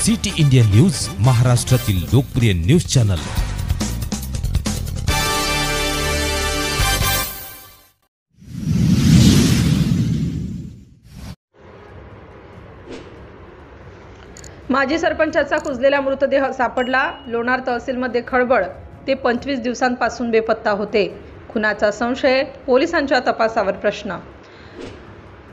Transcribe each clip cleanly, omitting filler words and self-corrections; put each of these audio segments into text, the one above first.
City India news, महाराष्ट्रातील लोकप्रिय news channel. माजी सरपंचाचा कुजलेला मृतदेह सापडला। लोणार तहसीलमध्ये खळबळ। ते 25 दिवसांपासून बेपत्ता होते। खुनाचा संशय, पोलिसांच्या तपासावर प्रश्न।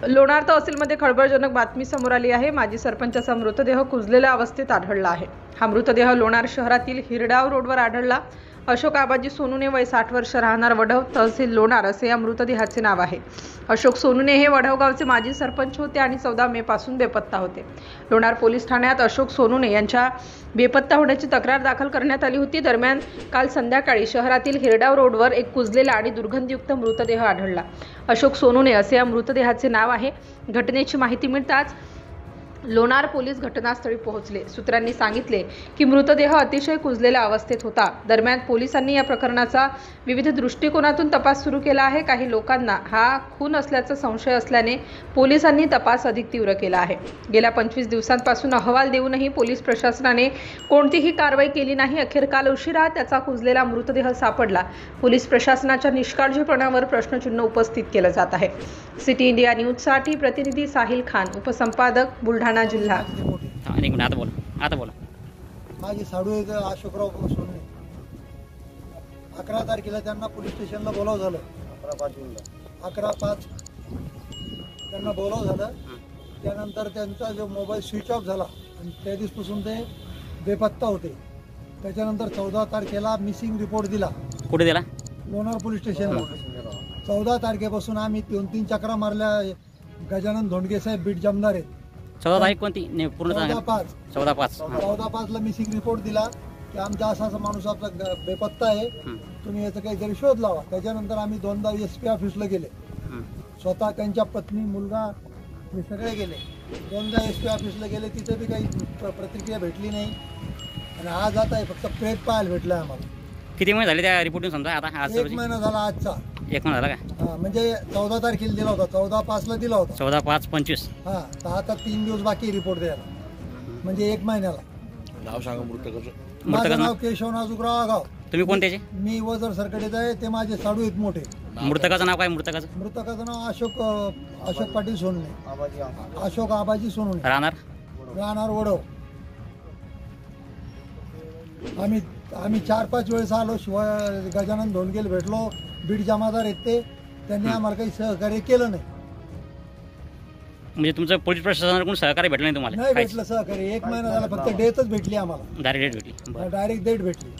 लोणार तहसीलमध्ये खळबळजनक बातमी समोर आली आहे। माजी सरपंचाचा मृतदेह कुजलेल्या अवस्थेत आढळला आहे। हा मृतदेह लोणार शहरातील हिरडाव रोडवर आढळला। अशोक आबाजी सोनुने, वय 60 वर्ष, राहणार वढव, तहसील लोणार असे या मृतदेहाचे नाव आहे। अशोक सोनुने हे वढव गावचे माजी सरपंच होते आणि 14 मे पासून बेपत्ता होते। लोणार पोलीस ठाण्यात अशोक सोनुने यांच्या बेपत्ता होण्याची तक्रार दाखल करण्यात आली होती। दरम्यान काल संध्याकाळी शहरातील हिरडाव रोडवर एक कुजलेला आणि दुर्गंधयुक्त मृतदेह आढळला। अशोक सोनुने असे या मृतदेहाचे नाव आहे। घटनेची माहिती मिळताच लोणार पोलीस घटनास्थळी पोहोचले। सूत्रांनी सांगितले की मृतदेह अतिशय कुजलेल्या अवस्थेत होता। दरम्यान पोलिसांनी या प्रकरणाचा विविध दृष्टिकोनातून तपास सुरू केला आहे। काही लोकांना हा खून असल्याचा संशय असल्याने पोलिसांनी तपास अधिक तीव्र केला आहे। गेल्या 25 दिवसांपासून अहवाल देऊनही पोलीस प्रशासनाने कोणतीही कारवाई केली नाही। अखेर काल उशिरा त्याचा कुजलेला मृतदेह सापडला। पोलीस प्रशासनाच्या निष्काळजीपणावर प्रश्नचिन्ह उपस्थित केलं जात आहे। सिटी इंडिया न्यूजसाठी प्रतिनिधी साहिल खान, उपसंपादक बुलढाणा जिल्हा। आता बोला। माझे साडू एक अशोकराव सोनने 11 तारखेला त्यांना पोलीस स्टेशनला बोलाव झालं। 11/5 त्यांना बोलाव झालं। त्यानंतर त्यांचा जो मोबाईल स्विच ऑफ झाला आणि त्या दिवसापासून ते बेपत्ता होते। त्याच्यानंतर 14 तारखेला मिसिंग रिपोर्ट दिला। कुठे दिला? लोणार पोलीस स्टेशनला। 14 तारखेपासून आम्ही 2-3 चक्रा मारल्या। गजानन धोंडगे साहेब बीट जमदार आहेत। 14 तारीख कोणती पूर्ण? 14/5 ला मिसिंग रिपोर्ट दिला की आमचा असा माणूस आपला बेपत्ता आहे, तुम्ही याचा काहीतरी शोध लावा। त्याच्यानंतर आम्ही 2दा SP ऑफिसला गेले। स्वतः त्यांच्या पत्नी, मुलगा हे सगळे गेले। 2दा SP ऑफिसला गेले, तिथे बी काही प्रतिक्रिया भेटली नाही। आणि आज आता आहे फक्त प्रेत पाहायला भेटलं आम्हाला। किती महिने झाले त्या रिपोर्टिंग? समजा आता आज 1 महिना झाला आजचा। 1 महिना झाला का? हा, म्हणजे 14 तारखेला दिला होता, 14/5 ला दिला होता। 14/5/25। हा, तर आता 3 दिवस बाकी रिपोर्ट द्यायला, म्हणजे 1 महिन्याला। नाव सांगा मृतकाचं? माझं नाव केशव नाजुकराव आगाव। तुम्ही कोणत्याचे? मी वजर सरकडेचा आहे। ते माझे साडू आहेत मोठे। मृतकाचं नाव काय? मृतकाचं नाव अशोक पाटील सोनने, अशोक आबाजी सोनने, राहणार वडव। आम्ही 4-5 वेळेस आलो। शिवाय गजानन धोंडगेला भेटलो, बीड जमादार आहेत ते, त्यांनी आम्हाला काही सहकार्य केलं नाही। म्हणजे तुमचं पोलीस प्रशासनाकडून सहकार्य भेटलं नाही तुम्हाला? नाही भेटलं सहकार्य। 1 महिना झाला, फक्त डेटच भेटली आम्हाला। डायरेक्ट डेट भेटली? डायरेक्ट डेट भेटली।